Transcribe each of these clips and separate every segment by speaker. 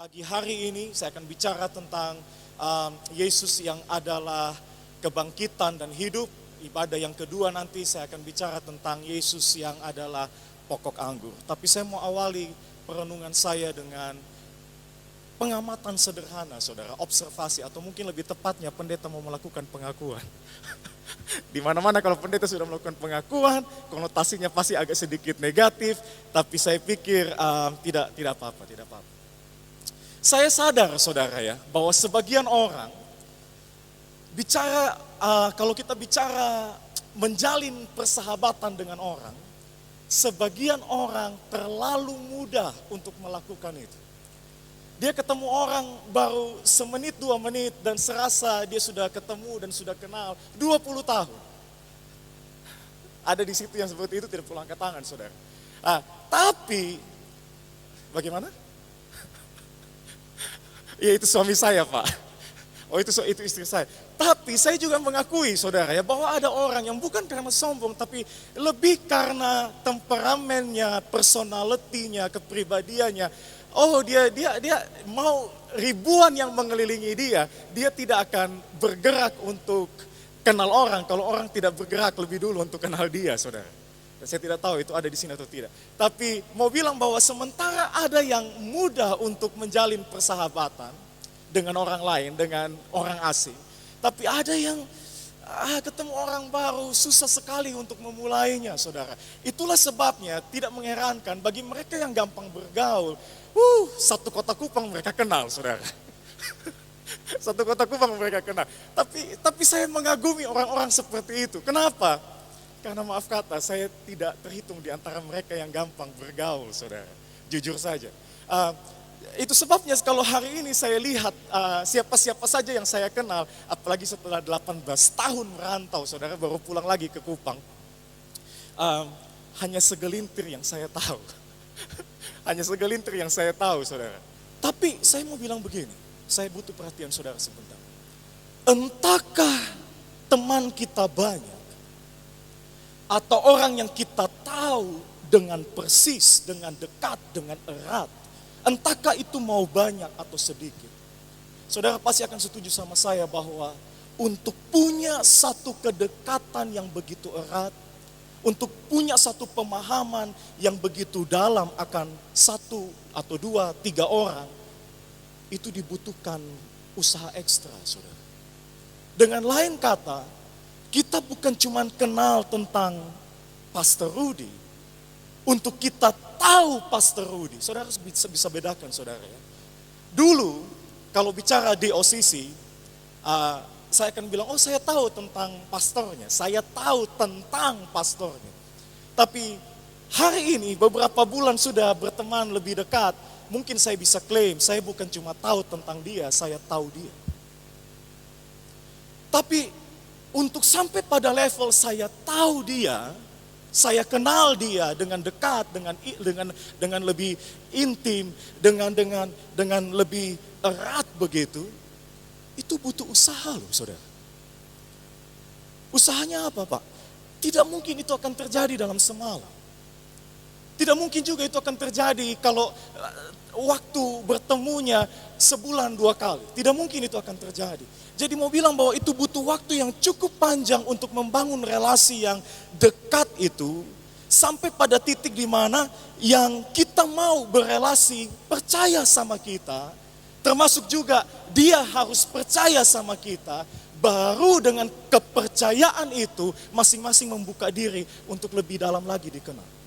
Speaker 1: Pagi hari ini saya akan bicara tentang Yesus yang adalah kebangkitan dan hidup. Ibadah yang kedua nanti saya akan bicara tentang Yesus yang adalah pokok anggur. Tapi saya mau awali perenungan saya dengan pengamatan sederhana, saudara, observasi atau mungkin lebih tepatnya pendeta mau melakukan pengakuan. Di mana-mana kalau pendeta sudah melakukan pengakuan, konotasinya pasti agak sedikit negatif, tapi saya pikir tidak apa-apa, tidak apa-apa. Saya sadar, saudara ya, bahwa sebagian orang bicara, kalau kita bicara menjalin persahabatan dengan orang, sebagian orang terlalu mudah untuk melakukan itu. Dia ketemu orang baru semenit, 2 menit dan serasa dia sudah ketemu dan sudah kenal 20 tahun. Ada di situ yang seperti itu tidak perlu angkat tangan, saudara. Tapi, bagaimana? Ya itu suami saya, Pak. Oh itu istri saya. Tapi saya juga mengakui, saudara ya, bahwa ada orang yang bukan karena sombong, tapi lebih karena temperamennya, personalitinya, kepribadiannya. Oh dia mau ribuan yang mengelilingi dia tidak akan bergerak untuk kenal orang kalau orang tidak bergerak lebih dulu untuk kenal dia, saudara. Saya tidak tahu itu ada di sini atau tidak. Tapi mau bilang bahwa sementara ada yang mudah untuk menjalin persahabatan dengan orang lain, dengan orang asing. Tapi ada yang ketemu orang baru susah sekali untuk memulainya, saudara. Itulah sebabnya tidak mengherankan bagi mereka yang gampang bergaul. Satu kota Kupang mereka kenal, saudara. Satu kota Kupang mereka kenal. Tapi saya mengagumi orang-orang seperti itu. Kenapa? Karena maaf kata, saya tidak terhitung di antara mereka yang gampang bergaul, saudara. Jujur saja. Itu sebabnya kalau hari ini saya lihat siapa-siapa saja yang saya kenal, apalagi setelah 18 tahun merantau, saudara, baru pulang lagi ke Kupang. Hanya segelintir yang saya tahu. Hanya segelintir yang saya tahu, saudara. Tapi saya mau bilang begini, saya butuh perhatian saudara sebentar. Entahkah teman kita banyak, atau orang yang kita tahu dengan persis, dengan dekat, dengan erat. Entahkah itu mau banyak atau sedikit. Saudara pasti akan setuju sama saya bahwa untuk punya satu kedekatan yang begitu erat, untuk punya satu pemahaman yang begitu dalam akan 1 atau 2, 3 orang, itu dibutuhkan usaha ekstra, saudara. Dengan lain kata, kita bukan cuma kenal tentang Pastor Rudy, untuk kita tahu Pastor Rudy. Saudara bisa bedakan, saudara ya. Dulu kalau bicara di OCC, saya akan bilang, saya tahu tentang pastornya, saya tahu tentang pastornya. Tapi hari ini beberapa bulan sudah berteman lebih dekat, mungkin saya bisa klaim, saya bukan cuma tahu tentang dia, saya tahu dia. Tapi untuk sampai pada level saya tahu dia, saya kenal dia dengan dekat, dengan lebih intim, dengan lebih erat begitu, itu butuh usaha loh, saudara. Usahanya apa, Pak? Tidak mungkin itu akan terjadi dalam semalam. Tidak mungkin juga itu akan terjadi kalau waktu bertemunya sebulan 2 kali. Tidak mungkin itu akan terjadi. Jadi mau bilang bahwa itu butuh waktu yang cukup panjang untuk membangun relasi yang dekat itu. Sampai pada titik di mana yang kita mau berelasi percaya sama kita. Termasuk juga dia harus percaya sama kita. Baru dengan kepercayaan itu masing-masing membuka diri untuk lebih dalam lagi dikenal.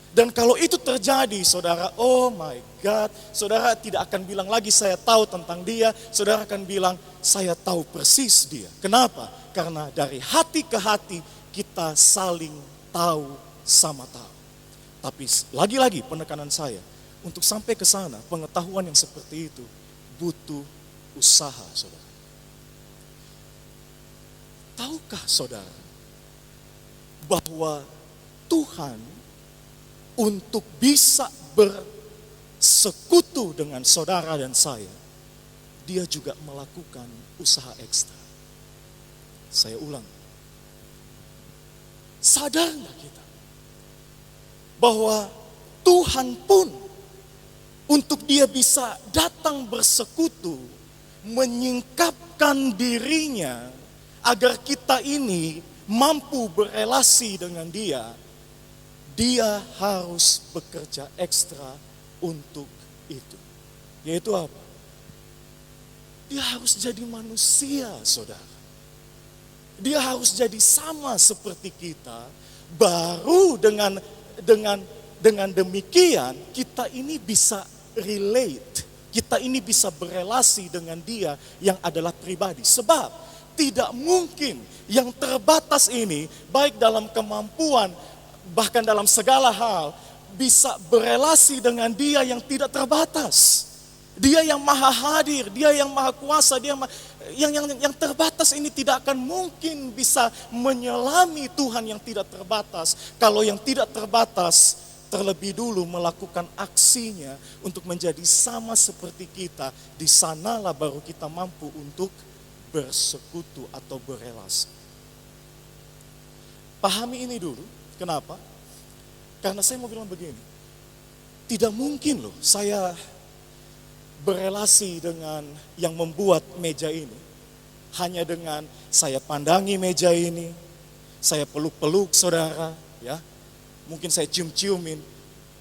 Speaker 1: Dan kalau itu terjadi, saudara, oh my God, saudara tidak akan bilang lagi saya tahu tentang dia, saudara akan bilang saya tahu persis dia. Kenapa? Karena dari hati ke hati kita saling tahu sama tahu. Tapi lagi-lagi penekanan saya, untuk sampai ke sana, pengetahuan yang seperti itu butuh usaha, saudara. Tahukah saudara bahwa Tuhan untuk bisa bersekutu dengan saudara dan saya, dia juga melakukan usaha ekstra. Saya ulang. Sadar nggak kita bahwa Tuhan pun untuk dia bisa datang bersekutu, menyingkapkan dirinya agar kita ini mampu berelasi dengan dia, dia harus bekerja ekstra untuk itu. Yaitu apa? Dia harus jadi manusia, saudara. Dia harus jadi sama seperti kita. Baru dengan demikian kita ini bisa relate. Kita ini bisa berelasi dengan dia yang adalah pribadi. Sebab tidak mungkin yang terbatas ini, baik dalam kemampuan, bahkan dalam segala hal, bisa berelasi dengan dia yang tidak terbatas. Dia yang maha hadir, dia yang maha kuasa, dia yang terbatas ini tidak akan mungkin bisa menyelami Tuhan yang tidak terbatas. Kalau yang tidak terbatas terlebih dulu melakukan aksinya untuk menjadi sama seperti kita, di sanalah baru kita mampu untuk bersekutu atau berelasi. Pahami ini dulu, kenapa? Karena saya mau bilang begini, tidak mungkin loh saya berelasi dengan yang membuat meja ini hanya dengan saya pandangi meja ini, saya peluk-peluk saudara, ya, mungkin saya cium-ciumin.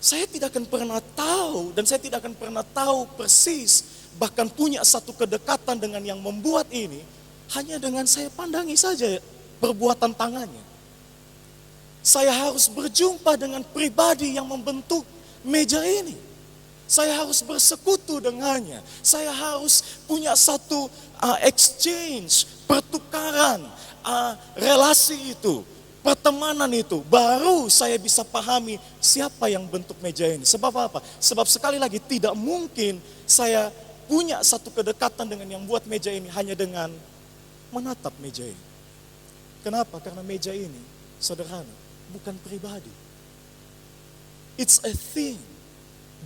Speaker 1: Saya tidak akan pernah tahu dan saya tidak akan pernah tahu persis, bahkan punya satu kedekatan dengan yang membuat ini hanya dengan saya pandangi saja perbuatan tangannya. Saya harus berjumpa dengan pribadi yang membentuk meja ini. Saya harus bersekutu dengannya. Saya harus punya satu exchange, pertukaran, relasi itu, pertemanan itu. Baru saya bisa pahami siapa yang bentuk meja ini. Sebab apa? Sebab sekali lagi tidak mungkin saya punya satu kedekatan dengan yang buat meja ini hanya dengan menatap meja ini. Kenapa? Karena meja ini sederhana, bukan pribadi. It's a thing.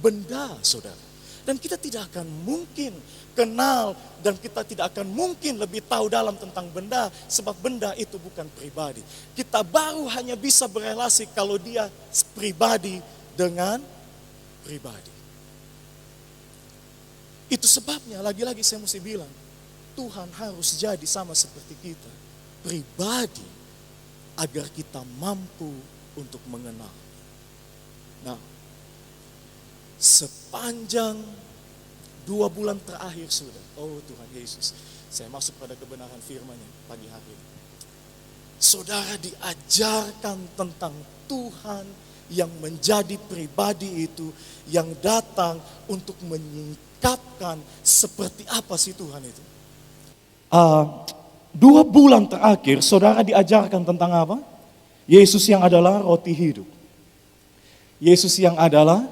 Speaker 1: Benda, saudara. Dan kita tidak akan mungkin kenal dan kita tidak akan mungkin lebih tahu dalam tentang benda, sebab benda itu bukan pribadi. Kita baru hanya bisa berelasi kalau dia pribadi dengan pribadi. Itu sebabnya lagi-lagi saya mesti bilang, Tuhan harus jadi sama seperti kita, pribadi, agar kita mampu untuk mengenal. Nah, sepanjang 2 bulan terakhir sudah, oh Tuhan Yesus, saya masuk pada kebenaran firman-Nya pagi hari ini. Saudara diajarkan tentang Tuhan yang menjadi pribadi itu, yang datang untuk menyingkapkan seperti apa sih Tuhan itu. 2 bulan terakhir saudara diajarkan tentang apa? Yesus yang adalah roti hidup. Yesus yang adalah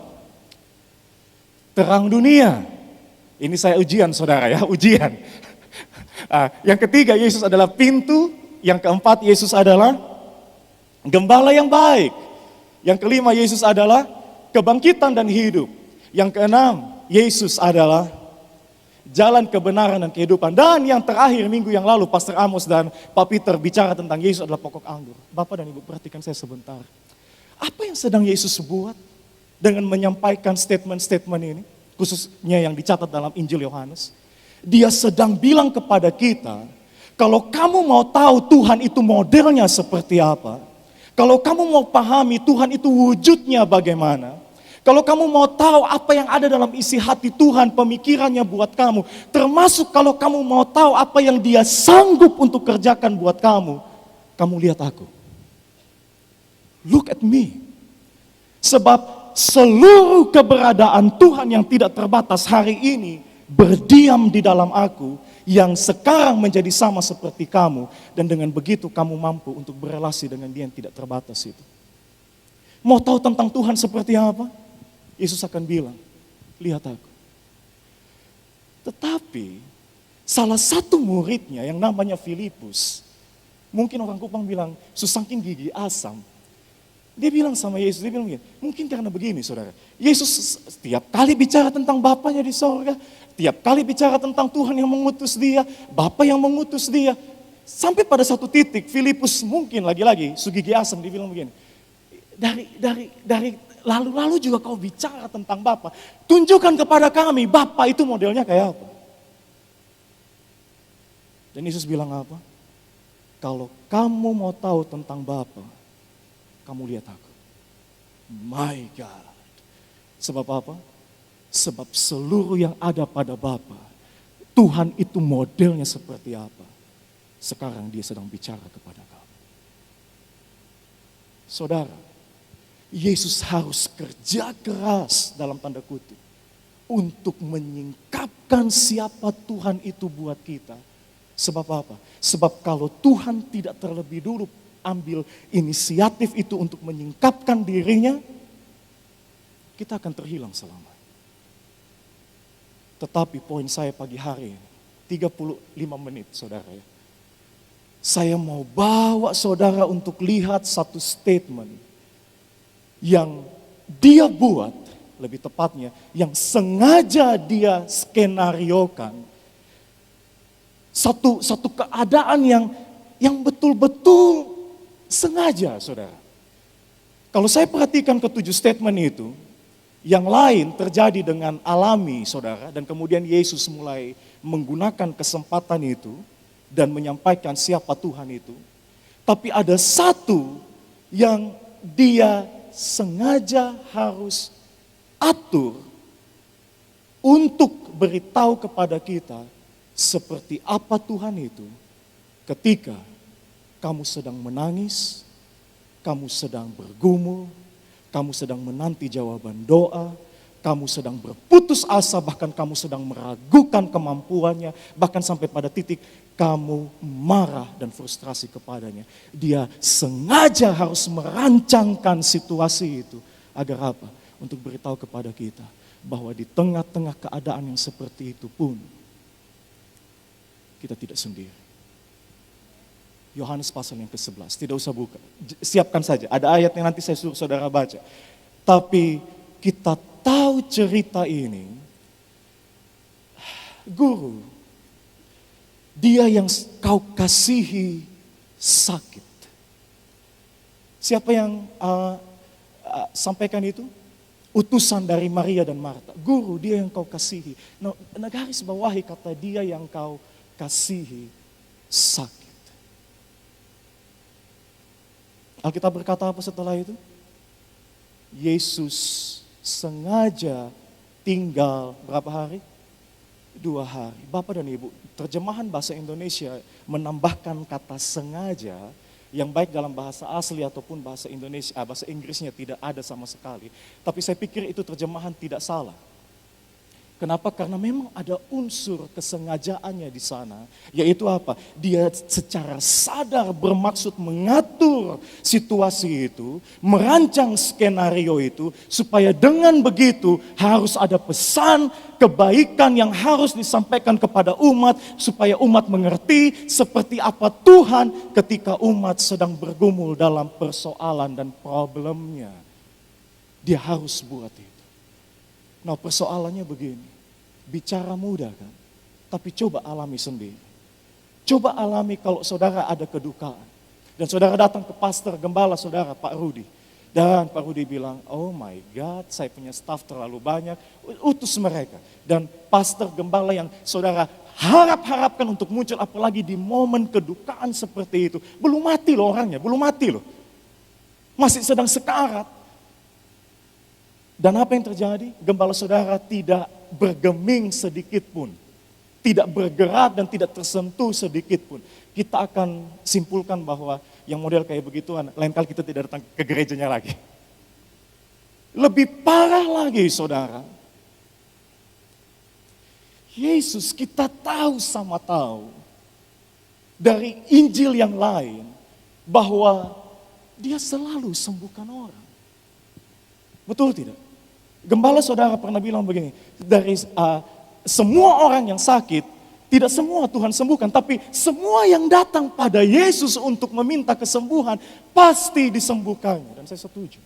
Speaker 1: terang dunia. Ini saya ujian saudara ya, ujian. Yang ketiga, Yesus adalah pintu. Yang keempat, Yesus adalah gembala yang baik. Yang kelima, Yesus adalah kebangkitan dan hidup. Yang keenam, Yesus adalah jalan kebenaran dan kehidupan. Dan yang terakhir, minggu yang lalu, Pastor Amos dan Pak Peter bicara tentang Yesus adalah pokok anggur. Bapak dan Ibu perhatikan saya sebentar. Apa yang sedang Yesus buat dengan menyampaikan statement-statement ini, khususnya yang dicatat dalam Injil Yohanes? Dia sedang bilang kepada kita, kalau kamu mau tahu Tuhan itu modelnya seperti apa, kalau kamu mau pahami Tuhan itu wujudnya bagaimana, kalau kamu mau tahu apa yang ada dalam isi hati Tuhan, pemikirannya buat kamu, termasuk kalau kamu mau tahu apa yang Dia sanggup untuk kerjakan buat kamu lihat aku. Look at me. Sebab seluruh keberadaan Tuhan yang tidak terbatas hari ini berdiam di dalam aku, yang sekarang menjadi sama seperti kamu, dan dengan begitu kamu mampu untuk berelasi dengan Dia yang tidak terbatas itu. Mau tahu tentang Tuhan seperti apa? Yesus akan bilang, lihat aku. Tetapi salah satu muridnya yang namanya Filipus, mungkin orang Kupang bilang susangkin gigi asam. Dia bilang sama Yesus, dia bilang begini, mungkin karena begini saudara, Yesus setiap kali bicara tentang Bapanya di sorga, tiap kali bicara tentang Tuhan yang mengutus dia, Bapa yang mengutus dia, sampai pada satu titik Filipus mungkin lagi-lagi sugigi asam, dia bilang begini, dari lalu-lalu juga kau bicara tentang Bapa. Tunjukkan kepada kami Bapa itu modelnya kayak apa. Dan Yesus bilang apa? Kalau kamu mau tahu tentang Bapa, kamu lihat aku. My God. Sebab apa? Sebab seluruh yang ada pada Bapa, Tuhan itu modelnya seperti apa. Sekarang dia sedang bicara kepada kamu. Saudara, Yesus harus kerja keras dalam tanda kutip untuk menyingkapkan siapa Tuhan itu buat kita. Sebab apa? Sebab kalau Tuhan tidak terlebih dulu ambil inisiatif itu untuk menyingkapkan dirinya, kita akan terhilang selamanya. Tetapi poin saya pagi hari ini, 35 menit saudara ya. Saya mau bawa saudara untuk lihat satu statement yang dia buat, lebih tepatnya yang sengaja dia skenariokan. Satu keadaan yang betul-betul sengaja, saudara. Kalau saya perhatikan ketujuh statement itu, yang lain terjadi dengan alami, saudara. Dan kemudian Yesus mulai menggunakan kesempatan itu dan menyampaikan siapa Tuhan itu. Tapi ada satu yang dia sengaja harus atur untuk beritahu kepada kita seperti apa Tuhan itu ketika kamu sedang menangis, kamu sedang bergumul, kamu sedang menanti jawaban doa, kamu sedang berputus asa, bahkan kamu sedang meragukan kemampuannya, bahkan sampai pada titik kamu marah dan frustrasi kepadanya. Dia sengaja harus merancangkan situasi itu agar apa? Untuk beritahu kepada kita bahwa di tengah-tengah keadaan yang seperti itu pun kita tidak sendiri. Yohanes pasal yang ke-11, tidak usah buka. Siapkan saja, ada ayat yang nanti saya suruh saudara baca. Tapi kita tahu cerita ini, Guru, dia yang kau kasihi sakit. Siapa yang sampaikan itu? Utusan dari Maria dan Marta. Guru, dia yang kau kasihi. Nah, garis bawahi kata dia yang kau kasihi sakit. Alkitab berkata apa setelah itu? Yesus sengaja tinggal berapa hari? 2 hari. Bapak dan Ibu, terjemahan bahasa Indonesia menambahkan kata sengaja yang baik dalam bahasa asli ataupun bahasa Indonesia, bahasa Inggrisnya tidak ada sama sekali. Tapi saya pikir itu terjemahan tidak salah. Kenapa? Karena memang ada unsur kesengajaannya di sana, yaitu apa? Dia secara sadar bermaksud mengatur situasi itu, merancang skenario itu, supaya dengan begitu harus ada pesan kebaikan yang harus disampaikan kepada umat, supaya umat mengerti seperti apa Tuhan ketika umat sedang bergumul dalam persoalan dan problemnya. Dia harus buat itu. Nah, persoalannya begini, bicara mudah kan, tapi coba alami sendiri. Coba alami kalau saudara ada kedukaan. Dan saudara datang ke pastor gembala saudara, Pak Rudi. Dan Pak Rudi bilang, oh my God, saya punya staff terlalu banyak, utus mereka. Dan pastor gembala yang saudara harapkan untuk muncul, apalagi di momen kedukaan seperti itu. Belum mati loh orangnya, belum mati loh. Masih sedang sekarat. Dan apa yang terjadi? Gembala saudara tidak bergeming sedikit pun. Tidak bergerak dan tidak tersentuh sedikit pun. Kita akan simpulkan bahwa yang model kayak begituan, lain kali kita tidak datang ke gerejanya lagi. Lebih parah lagi saudara. Yesus kita tahu sama tahu dari Injil yang lain bahwa dia selalu sembuhkan orang. Betul tidak? Gembala saudara pernah bilang begini, dari semua orang yang sakit, tidak semua Tuhan sembuhkan, tapi semua yang datang pada Yesus untuk meminta kesembuhan, pasti disembuhkannya. Dan saya setuju.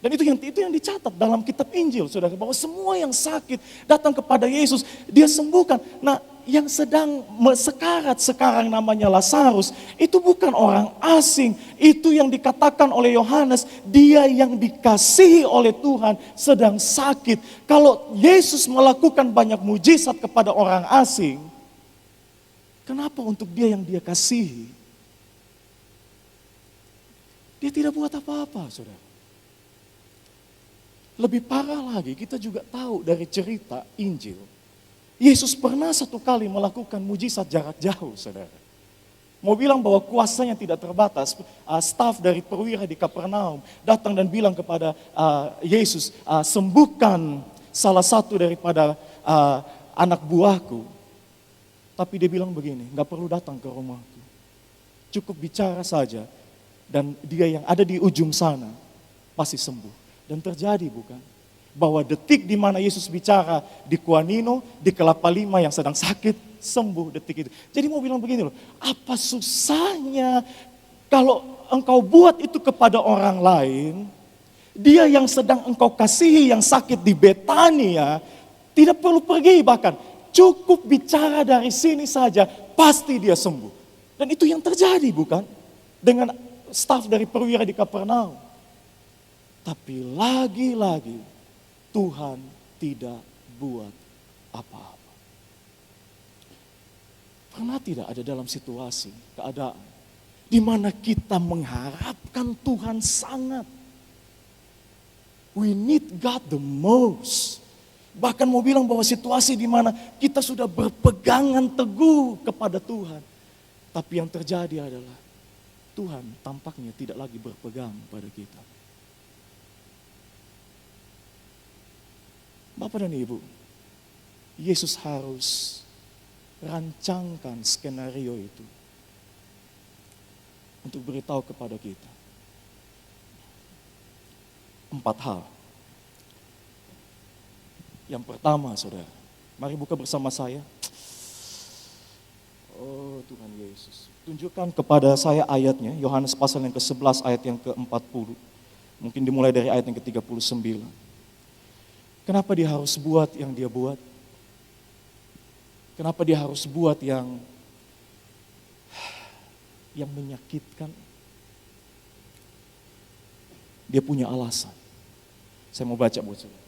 Speaker 1: Dan itu yang dicatat dalam kitab Injil, saudara, bahwa semua yang sakit datang kepada Yesus, dia sembuhkan. Nah, yang sedang sekarat sekarang namanya Lazarus, itu bukan orang asing. Itu yang dikatakan oleh Yohanes, dia yang dikasihi oleh Tuhan sedang sakit. Kalau Yesus melakukan banyak mujizat kepada orang asing, kenapa untuk dia yang dia kasihi, dia tidak buat apa-apa, saudara? Lebih parah lagi, kita juga tahu dari cerita Injil, Yesus pernah satu kali melakukan mujizat jarak jauh, saudara. Mau bilang bahwa kuasanya tidak terbatas, staf dari perwira di Kapernaum datang dan bilang kepada Yesus, sembuhkan salah satu daripada anak buahku. Tapi dia bilang begini, gak perlu datang ke rumahku, cukup bicara saja, dan dia yang ada di ujung sana pasti sembuh. Dan terjadi bukan? Bahwa detik di mana Yesus bicara di Kuanino, di Kelapa Lima yang sedang sakit, sembuh detik itu. Jadi mau bilang begini loh, apa susahnya kalau engkau buat itu kepada orang lain, dia yang sedang engkau kasihi yang sakit di Betania, tidak perlu pergi bahkan, cukup bicara dari sini saja, pasti dia sembuh. Dan itu yang terjadi bukan? Dengan staf dari perwira di Kapernaum. Tapi lagi-lagi Tuhan tidak buat apa-apa. Pernah tidak ada dalam situasi, keadaan, di mana kita mengharapkan Tuhan sangat. We need God the most. Bahkan mau bilang bahwa situasi di mana kita sudah berpegangan teguh kepada Tuhan. Tapi yang terjadi adalah Tuhan tampaknya tidak lagi berpegang pada kita. Bapak dan Ibu, Yesus harus rancangkan skenario itu untuk beritahu kepada kita 4 hal. Yang pertama, saudara, mari buka bersama saya. Oh Tuhan Yesus, tunjukkan kepada saya ayatnya, Yohanes pasal yang ke-11 ayat yang ke-40. Mungkin dimulai dari ayat yang ke-39. Kenapa dia harus buat yang dia buat? Kenapa dia harus buat yang menyakitkan? Dia punya alasan. Saya mau baca buat saudara.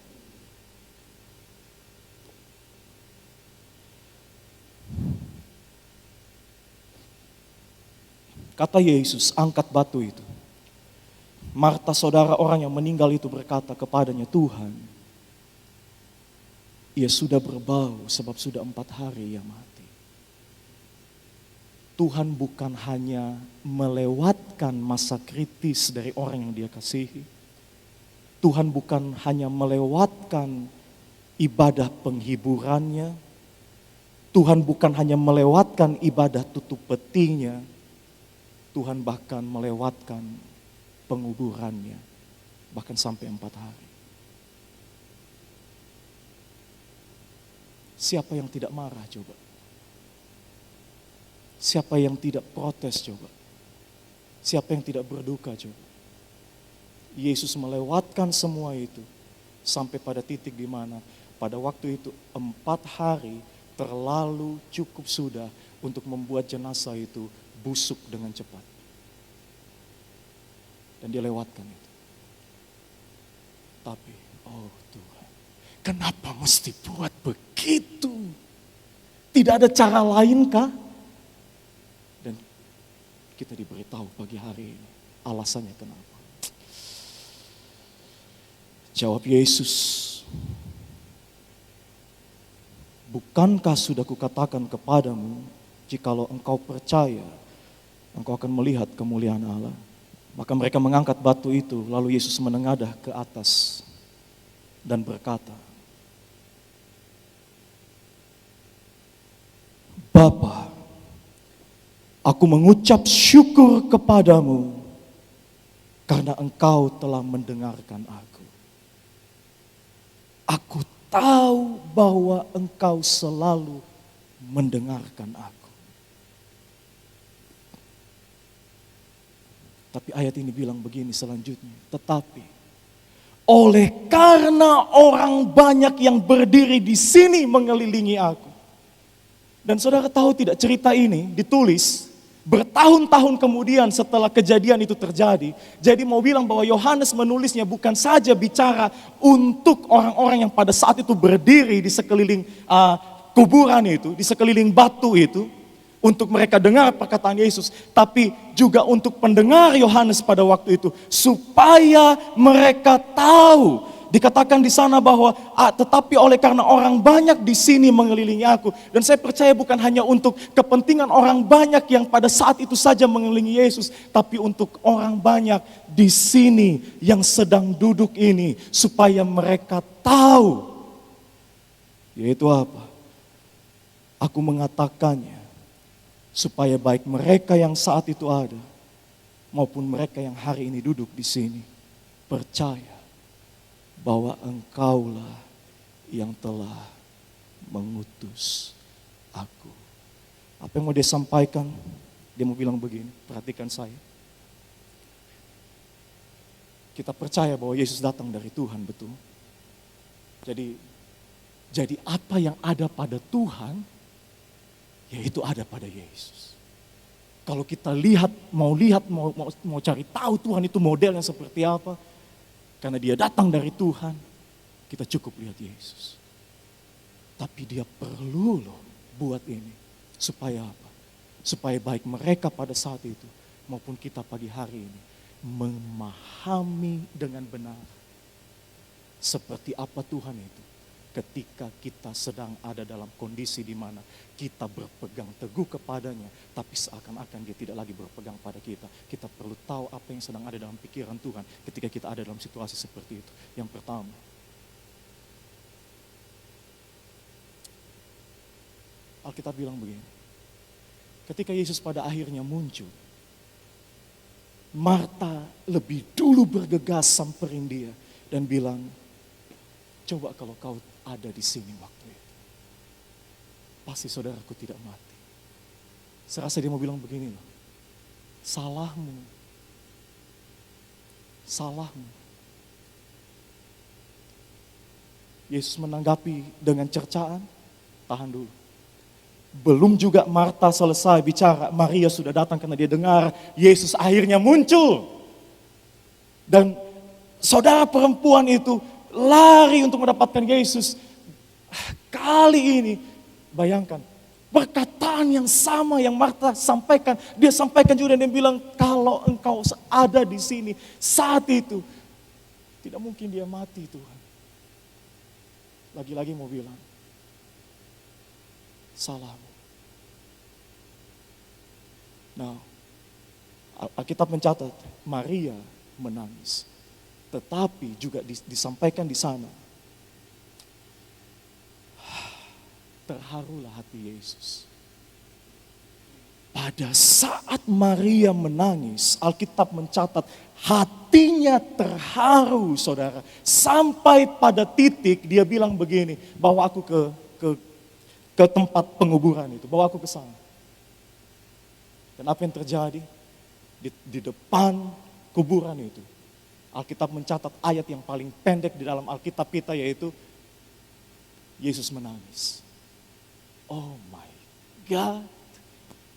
Speaker 1: Kata Yesus, angkat batu itu. Marta, saudara orang yang meninggal itu, berkata kepadanya, Tuhan, ia sudah berbau sebab sudah 4 hari ia mati. Tuhan bukan hanya melewatkan masa kritis dari orang yang dia kasihi. Tuhan bukan hanya melewatkan ibadah penghiburannya. Tuhan bukan hanya melewatkan ibadah tutup petinya. Tuhan bahkan melewatkan penguburannya. Bahkan sampai 4 hari. Siapa yang tidak marah coba? Siapa yang tidak protes coba? Siapa yang tidak berduka coba? Yesus melewatkan semua itu sampai pada titik di mana pada waktu itu 4 hari terlalu cukup sudah untuk membuat jenazah itu busuk dengan cepat. Dan dia lewatkan itu. Tapi, oh Tuhan, kenapa mesti buat begitu? Tidak ada cara lain kah? Dan kita diberitahu pagi hari ini alasannya kenapa. Jawab Yesus, bukankah sudah kukatakan kepadamu, jikalau engkau percaya, engkau akan melihat kemuliaan Allah. Maka mereka mengangkat batu itu, lalu Yesus menengadah ke atas dan berkata, Bapa, aku mengucap syukur kepadamu karena engkau telah mendengarkan aku. Aku tahu bahwa engkau selalu mendengarkan aku. Tapi ayat ini bilang begini selanjutnya, tetapi oleh karena orang banyak yang berdiri di sini mengelilingi aku, Dan saudara tahu tidak, cerita ini ditulis bertahun-tahun kemudian setelah kejadian itu terjadi. Jadi mau bilang bahwa Yohanes menulisnya bukan saja bicara untuk orang-orang yang pada saat itu berdiri di sekeliling kuburan itu, di sekeliling batu itu, untuk mereka dengar perkataan Yesus, tapi juga untuk pendengar Yohanes pada waktu itu, supaya mereka tahu. Dikatakan di sana bahwa tetapi oleh karena orang banyak di sini mengelilingi aku, dan saya percaya bukan hanya untuk kepentingan orang banyak yang pada saat itu saja mengelilingi Yesus, tapi untuk orang banyak di sini yang sedang duduk ini, supaya mereka tahu. Yaitu apa? Aku mengatakannya supaya baik mereka yang saat itu ada maupun mereka yang hari ini duduk di sini percaya bahwa Engkaulah yang telah mengutus aku. Apa yang mau dia sampaikan? Dia mau bilang begini, perhatikan saya. Kita percaya bahwa Yesus datang dari Tuhan, betul. Jadi apa yang ada pada Tuhan, yaitu ada pada Yesus. Kalau kita mau cari tahu Tuhan itu modelnya seperti apa, karena dia datang dari Tuhan, kita cukup lihat Yesus. Tapi dia perlu loh buat ini. Supaya apa? Supaya baik mereka pada saat itu maupun kita pagi hari ini memahami dengan benar seperti apa Tuhan itu. Ketika kita sedang ada dalam kondisi di mana kita berpegang teguh kepadanya, tapi seakan-akan dia tidak lagi berpegang pada kita. Kita perlu tahu apa yang sedang ada dalam pikiran Tuhan ketika kita ada dalam situasi seperti itu. Yang pertama, Alkitab bilang begini, ketika Yesus pada akhirnya muncul, Marta lebih dulu bergegas samperin dia dan bilang, coba kalau kau ada di sini waktu itu, pasti saudaraku tidak mati. Saya rasa dia mau bilang begini loh, salahmu. Yesus menanggapi dengan cercaan, tahan dulu. Belum juga Marta selesai bicara, Maria sudah datang karena dia dengar Yesus akhirnya muncul. Dan saudara perempuan itu lari untuk mendapatkan Yesus. Kali ini, bayangkan, perkataan yang sama yang Marta sampaikan, dia sampaikan juga dan dia bilang, kalau engkau ada di sini saat itu, tidak mungkin dia mati Tuhan. Lagi-lagi mau bilang, salahmu. Nah, Alkitab mencatat, Maria menangis. Tetapi juga disampaikan di sana, terharulah hati Yesus. Pada saat Maria menangis, Alkitab mencatat hatinya terharu, saudara. Sampai pada titik dia bilang begini, bawa aku ke tempat penguburan itu, bawa aku ke sana. Dan apa yang terjadi? Di depan kuburan itu, Alkitab mencatat ayat yang paling pendek di dalam Alkitab kita, yaitu Yesus menangis. Oh my God,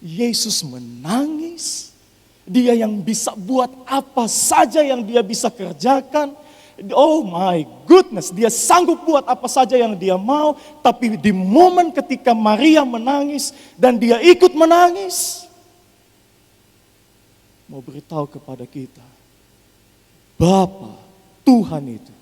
Speaker 1: Yesus menangis. Dia yang bisa buat apa saja yang dia bisa kerjakan. Oh my goodness, dia sanggup buat apa saja yang dia mau. Tapi di momen ketika Maria menangis dan dia ikut menangis, mau beritahu kepada kita, Bapa, Tuhan itu,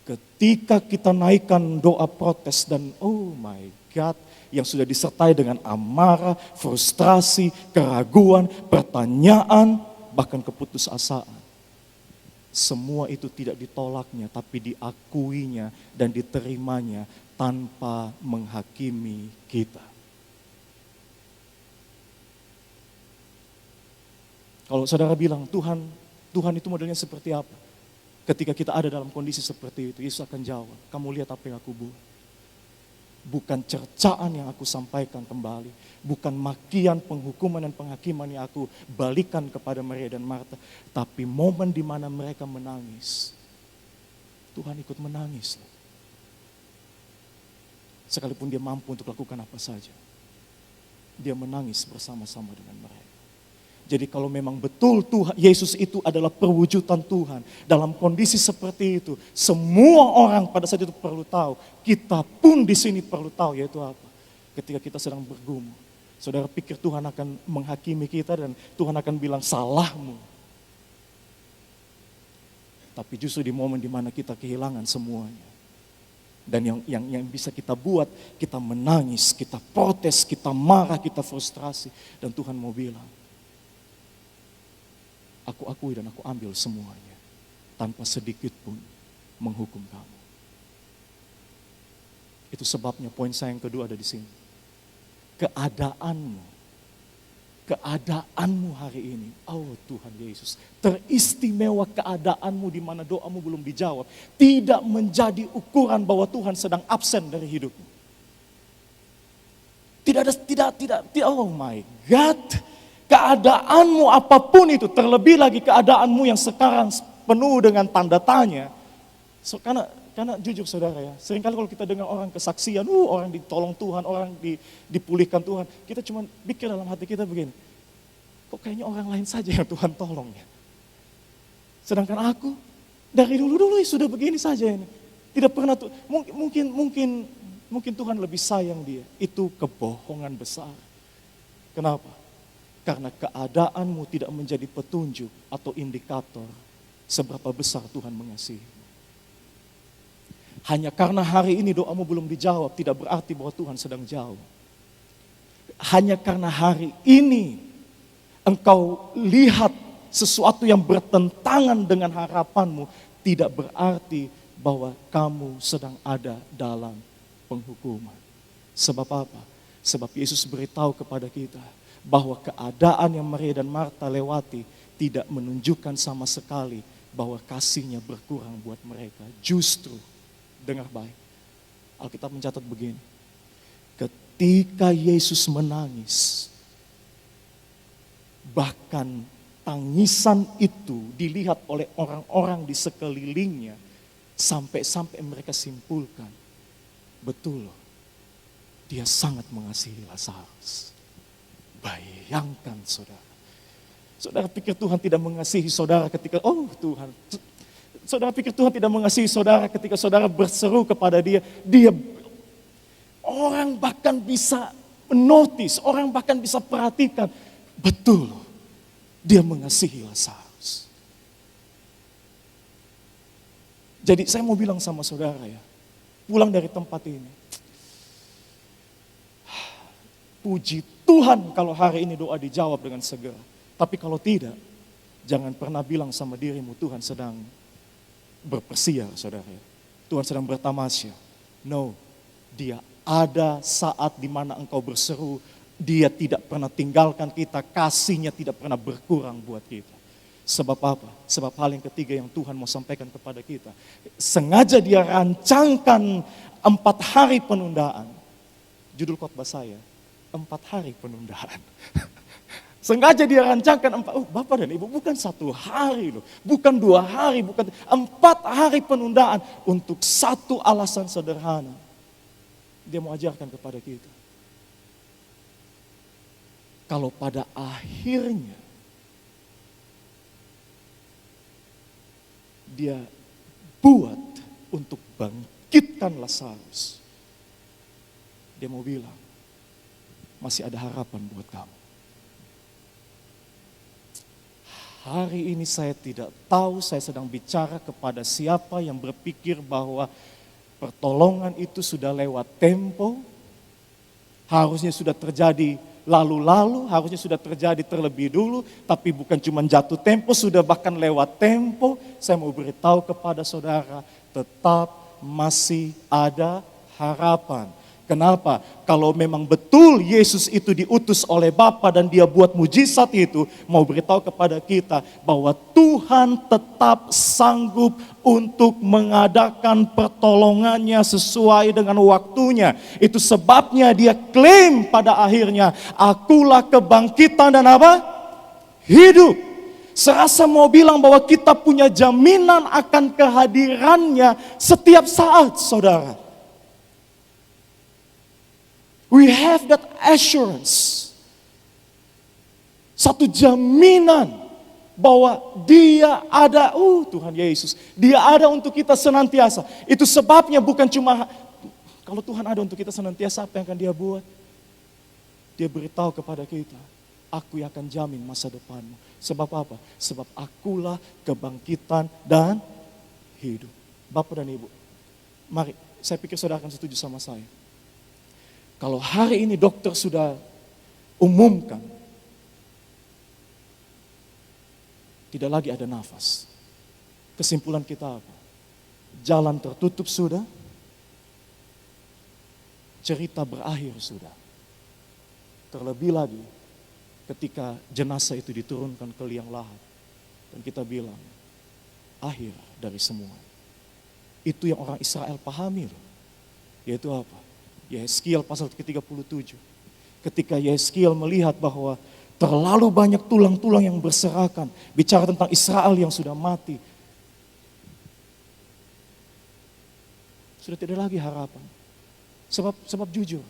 Speaker 1: ketika kita naikkan doa protes dan oh my God, yang sudah disertai dengan amarah, frustrasi, keraguan, pertanyaan, bahkan keputusasaan. Semua itu tidak ditolaknya, tapi diakuinya dan diterimanya tanpa menghakimi kita. Kalau saudara bilang, Tuhan itu modelnya seperti apa? Ketika kita ada dalam kondisi seperti itu, Yesus akan jawab, kamu lihat apa yang aku buat. Bukan cercaan yang aku sampaikan kembali, bukan makian, penghukuman dan penghakiman yang aku balikan kepada Maria dan Marta, tapi momen di mana mereka menangis, Tuhan ikut menangis. Sekalipun dia mampu untuk lakukan apa saja, dia menangis bersama-sama dengan mereka. Jadi kalau memang betul Tuhan, Yesus itu adalah perwujudan Tuhan, dalam kondisi seperti itu, semua orang pada saat itu perlu tahu, kita pun di sini perlu tahu, yaitu apa? Ketika kita sedang bergumul, saudara pikir Tuhan akan menghakimi kita dan Tuhan akan bilang salahmu. Tapi justru di momen dimana kita kehilangan semuanya, dan yang bisa kita buat, kita menangis, kita protes, kita marah, kita frustrasi, dan Tuhan mau bilang, aku akui dan aku ambil semuanya, tanpa sedikit pun menghukum kamu. Itu sebabnya poin saya yang kedua ada di sini. Keadaanmu hari ini, oh Tuhan Yesus, teristimewa keadaanmu di mana doamu belum dijawab, tidak menjadi ukuran bahwa Tuhan sedang absen dari hidupmu. Tidak, oh my God. Keadaanmu apapun itu, terlebih lagi keadaanmu yang sekarang penuh dengan tanda tanya. Karena jujur saudara ya, seringkali kalau kita dengar orang kesaksian, orang ditolong Tuhan, orang dipulihkan Tuhan, kita cuma pikir dalam hati kita begini, kok kayaknya orang lain saja yang Tuhan tolong ya. Sedangkan aku dari dulu sudah begini saja ini. Tidak pernah mungkin Tuhan lebih sayang dia. Itu kebohongan besar. Kenapa? Karena keadaanmu tidak menjadi petunjuk atau indikator seberapa besar Tuhan mengasihi. Hanya karena hari ini doamu belum dijawab, tidak berarti bahwa Tuhan sedang jauh. Hanya karena hari ini engkau lihat sesuatu yang bertentangan dengan harapanmu, tidak berarti bahwa kamu sedang ada dalam penghukuman. Sebab apa? Sebab Yesus beritahu kepada kita, bahwa keadaan yang Maria dan Marta lewati tidak menunjukkan sama sekali bahwa kasihnya berkurang buat mereka. Justru, dengar baik, Alkitab mencatat begini, ketika Yesus menangis, bahkan tangisan itu dilihat oleh orang-orang di sekelilingnya, sampai mereka simpulkan, betul loh, dia sangat mengasihi Lazarus. Bayangkan saudara. Saudara pikir Tuhan tidak mengasihi saudara ketika, saudara pikir Tuhan tidak mengasihi saudara ketika saudara berseru kepada dia. Orang bahkan bisa notice, orang bahkan bisa perhatikan. Betul, dia mengasihi Lazarus. Jadi saya mau bilang sama saudara ya, pulang dari tempat ini, puji Tuhan kalau hari ini doa dijawab dengan segera. Tapi kalau tidak, jangan pernah bilang sama dirimu Tuhan sedang berpersia, saudara. Tuhan sedang bertamasya. No, dia ada saat di mana engkau berseru, dia tidak pernah tinggalkan kita, kasihnya tidak pernah berkurang buat kita. Sebab apa? Sebab hal yang ketiga yang Tuhan mau sampaikan kepada kita. Sengaja dia rancangkan 4 hari penundaan. Judul khotbah saya, 4 hari penundaan. Sengaja dia rancangkan Bapak dan Ibu, bukan 1 hari loh, bukan 2 hari, bukan 4 hari penundaan untuk satu alasan sederhana. Dia mau ajarkan kepada kita. Kalau pada akhirnya dia buat untuk bangkitkan Lazarus, dia mau bilang, masih ada harapan buat kamu. Hari ini saya tidak tahu saya sedang bicara kepada siapa yang berpikir bahwa pertolongan itu sudah lewat tempo, harusnya sudah terjadi lalu-lalu, harusnya sudah terjadi terlebih dulu, tapi bukan cuma jatuh tempo, sudah bahkan lewat tempo. Saya mau beritahu kepada saudara, tetap masih ada harapan. Kenapa? Kalau memang betul Yesus itu diutus oleh Bapa dan dia buat mujizat itu, mau beritahu kepada kita bahwa Tuhan tetap sanggup untuk mengadakan pertolongannya sesuai dengan waktunya. Itu sebabnya dia klaim pada akhirnya, akulah kebangkitan dan apa? Hidup. Serasa mau bilang bahwa kita punya jaminan akan kehadirannya setiap saat, saudara. We have that assurance. Satu jaminan bahwa dia ada, Tuhan Yesus, dia ada untuk kita senantiasa. Itu sebabnya bukan cuma, kalau Tuhan ada untuk kita senantiasa, apa yang akan dia buat? Dia beritahu kepada kita, aku yang akan jamin masa depanmu. Sebab apa? Sebab akulah kebangkitan dan hidup. Bapak dan Ibu, mari, saya pikir saudara akan setuju sama saya. Kalau hari ini dokter sudah umumkan, tidak lagi ada nafas. Kesimpulan kita apa? Jalan tertutup sudah, cerita berakhir sudah. Terlebih lagi ketika jenazah itu diturunkan ke liang lahat. Dan kita bilang, akhir dari semua. Itu yang orang Israel pahami loh. Yaitu apa? Yehezkiel pasal ke-37. Ketika Yehezkiel melihat bahwa terlalu banyak tulang-tulang yang berserakan. Bicara tentang Israel yang sudah mati. Sudah tidak lagi harapan. Sebab jujur,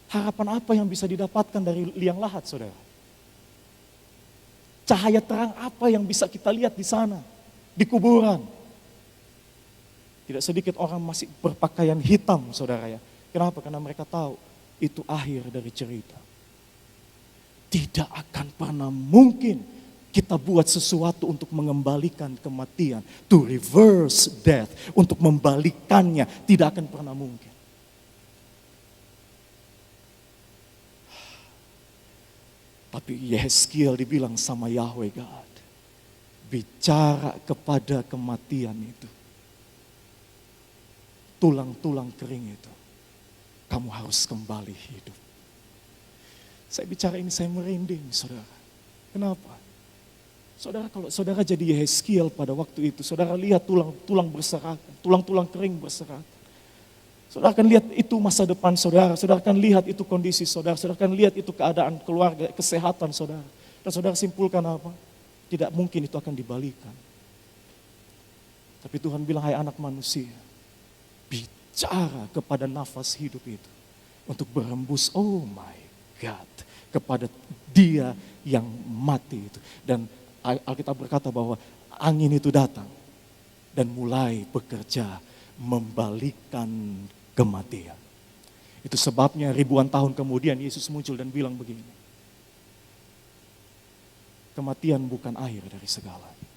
Speaker 1: harapan apa yang bisa didapatkan dari liang lahat, saudara? Cahaya terang apa yang bisa kita lihat di sana, di kuburan? Tidak sedikit orang masih berpakaian hitam, saudara ya. Kenapa? Karena mereka tahu itu akhir dari cerita. Tidak akan pernah mungkin kita buat sesuatu untuk mengembalikan kematian. To reverse death. Untuk membalikannya. Tidak akan pernah mungkin. Tapi Yehezkiel dibilang sama Yahweh God. Bicara kepada kematian itu. Tulang-tulang kering itu. Kamu harus kembali hidup. Saya bicara ini saya merinding, saudara. Kenapa? Saudara, kalau saudara jadi Yehezkiel pada waktu itu, saudara lihat tulang-tulang berserakan, tulang-tulang kering berserakan. Saudara akan lihat itu masa depan saudara, saudara akan lihat itu kondisi saudara, saudara akan lihat itu keadaan keluarga, kesehatan saudara. Dan saudara simpulkan apa? Tidak mungkin itu akan dibalikan. Tapi Tuhan bilang, hai anak manusia, bicara kepada nafas hidup itu untuk berembus, oh my God, kepada dia yang mati itu. Dan Alkitab berkata bahwa angin itu datang dan mulai bekerja membalikkan kematian. Itu sebabnya ribuan tahun kemudian Yesus muncul dan bilang begini. Kematian bukan akhir dari segalanya.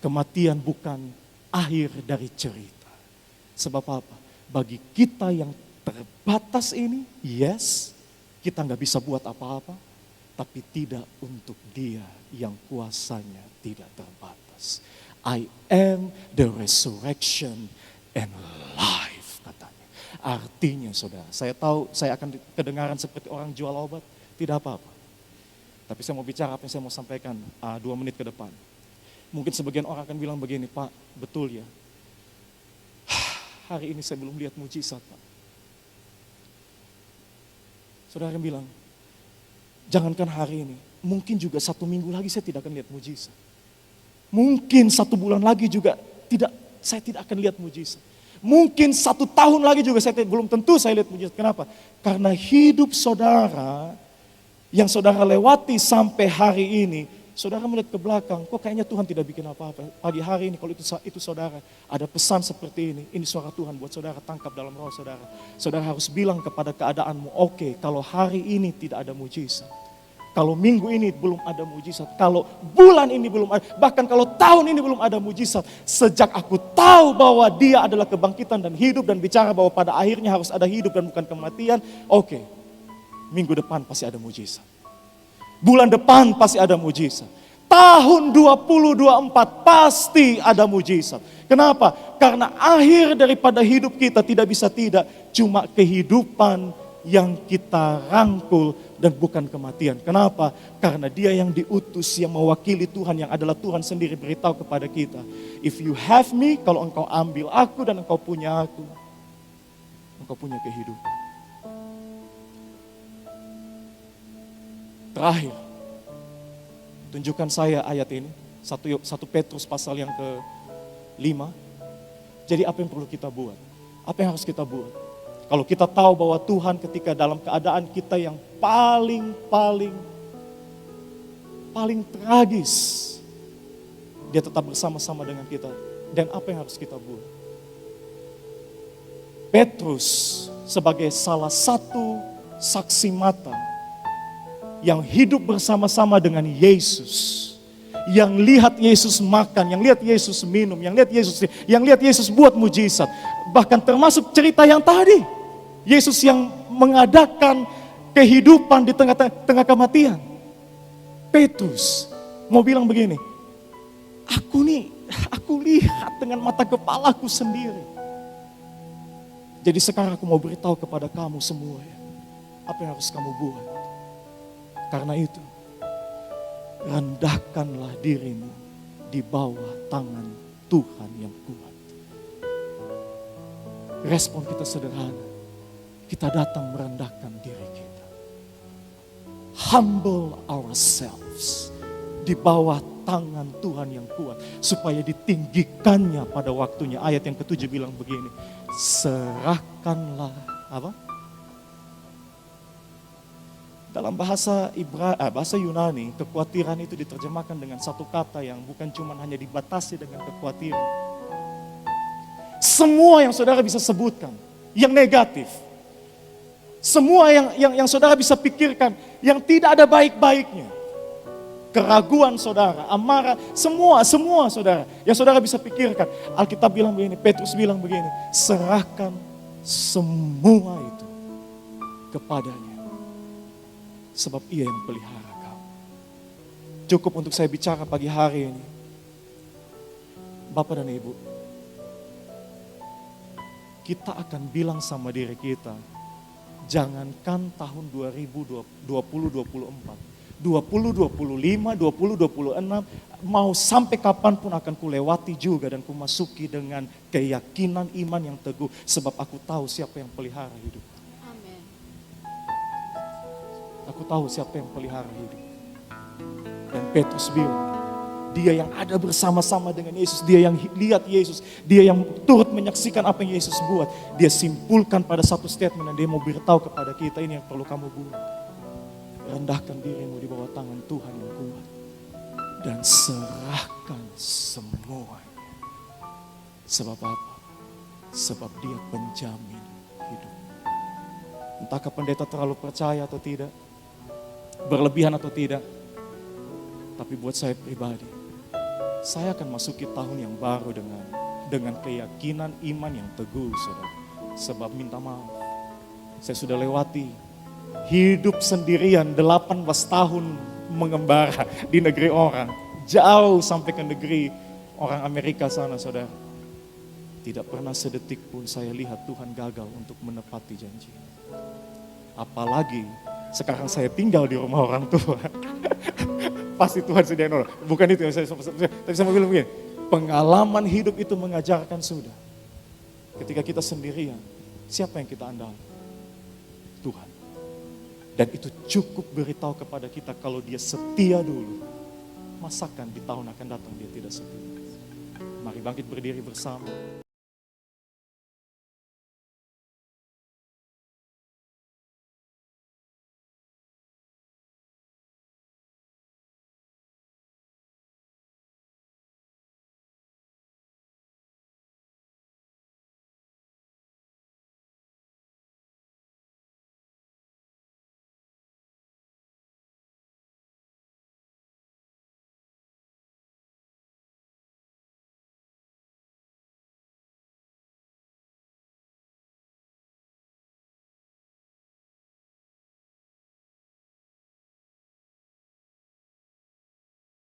Speaker 1: Kematian bukan akhir dari cerita. Sebab apa? Bagi kita yang terbatas ini, yes, kita nggak bisa buat apa-apa, tapi tidak untuk dia yang kuasanya tidak terbatas. I am the resurrection and life, katanya. Artinya saudara, saya tahu saya akan kedengaran seperti orang jual obat, tidak apa-apa. Tapi saya mau bicara apa yang saya mau sampaikan 2 menit ke depan. Mungkin sebagian orang akan bilang begini, Pak, betul ya. Hari ini saya belum lihat mujizat, Pak. Saudara akan bilang, jangankan hari ini, mungkin juga 1 minggu lagi saya tidak akan lihat mujizat. Mungkin 1 bulan lagi juga saya tidak akan lihat mujizat. Mungkin 1 tahun lagi juga belum tentu saya lihat mujizat. Kenapa? Karena hidup saudara yang saudara lewati sampai hari ini, saudara melihat ke belakang, kok kayaknya Tuhan tidak bikin apa-apa. Pagi hari ini kalau itu saudara ada pesan seperti ini suara Tuhan buat saudara, tangkap dalam roh saudara. Saudara harus bilang kepada keadaanmu, oke, kalau hari ini tidak ada mujizat. Kalau minggu ini belum ada mujizat, kalau bulan ini belum ada, bahkan kalau tahun ini belum ada mujizat. Sejak aku tahu bahwa dia adalah kebangkitan dan hidup dan bicara bahwa pada akhirnya harus ada hidup dan bukan kematian. Oke, minggu depan pasti ada mujizat. Bulan depan pasti ada mujizat. Tahun 2024 pasti ada mujizat. Kenapa? Karena akhir daripada hidup kita tidak bisa tidak. Cuma kehidupan yang kita rangkul dan bukan kematian. Kenapa? Karena dia yang diutus, yang mewakili Tuhan, yang adalah Tuhan sendiri beritahu kepada kita. If you have me, kalau engkau ambil aku dan engkau punya aku, engkau punya kehidupan. Terakhir, tunjukkan saya ayat ini, 1 Petrus pasal yang ke-5. Jadi apa yang perlu kita buat? Apa yang harus kita buat? Kalau kita tahu bahwa Tuhan ketika dalam keadaan kita yang paling tragis, Dia tetap bersama-sama dengan kita. Dan apa yang harus kita buat? Petrus sebagai salah satu saksi mata yang hidup bersama-sama dengan Yesus, yang lihat Yesus makan, yang lihat Yesus minum, yang lihat Yesus buat mujizat, bahkan termasuk cerita yang tadi, Yesus yang mengadakan kehidupan di tengah kematian. Petrus mau bilang begini, aku lihat dengan mata kepalaku sendiri. Jadi sekarang aku mau beritahu kepada kamu semua ya, apa yang harus kamu buat. Karena itu, rendahkanlah dirimu di bawah tangan Tuhan yang kuat. Respon kita sederhana, kita datang merendahkan diri kita. Humble ourselves di bawah tangan Tuhan yang kuat, supaya ditinggikannya pada waktunya. Ayat yang ke-7 bilang begini, serahkanlah apa? Dalam bahasa Yunani, kekhawatiran itu diterjemahkan dengan satu kata yang bukan cuma hanya dibatasi dengan kekhawatiran. Semua yang saudara bisa sebutkan, yang negatif. Semua yang saudara bisa pikirkan, yang tidak ada baik-baiknya. Keraguan saudara, amarah, semua saudara, yang saudara bisa pikirkan. Alkitab bilang begini, Petrus bilang begini, serahkan semua itu kepadanya. Sebab Ia yang pelihara kamu. Cukup untuk saya bicara pagi hari ini. Bapak dan Ibu, kita akan bilang sama diri kita, jangankan tahun 2020-2024, 2025, 2026, mau sampai kapanpun akan kulewati juga dan kumasuki dengan keyakinan iman yang teguh. Sebab aku tahu siapa yang pelihara hidup.
Speaker 2: Amin.
Speaker 1: Aku tahu siapa yang pelihara hidup. Dan Petrus bilang, dia yang ada bersama-sama dengan Yesus, dia yang lihat Yesus, dia yang turut menyaksikan apa yang Yesus buat. Dia simpulkan pada satu statement dan dia mau beritahu kepada kita, ini yang perlu kamu buat. Rendahkan dirimu di bawah tangan Tuhan yang kuat. Dan serahkan semuanya. Sebab apa? Sebab Dia penjamin hidup. Entahkah pendeta terlalu percaya atau tidak, berlebihan atau tidak, tapi buat saya pribadi, saya akan masuki tahun yang baru dengan keyakinan iman yang teguh, saudara. Sebab minta maaf, saya sudah lewati hidup sendirian 18 tahun mengembara di negeri orang, jauh sampai ke negeri orang Amerika sana, saudara. Tidak pernah sedetik pun saya lihat Tuhan gagal untuk menepati janji. Apalagi sekarang saya tinggal di rumah orang tua. Pasti Tuhan sediain orang. Bukan itu yang tapi saya mau bilang begini, pengalaman hidup itu mengajarkan sudah. Ketika kita sendirian, siapa yang kita andalkan? Tuhan. Dan itu cukup beritahu kepada kita kalau Dia setia dulu, masakan di tahun akan datang Dia tidak setia. Mari bangkit berdiri bersama.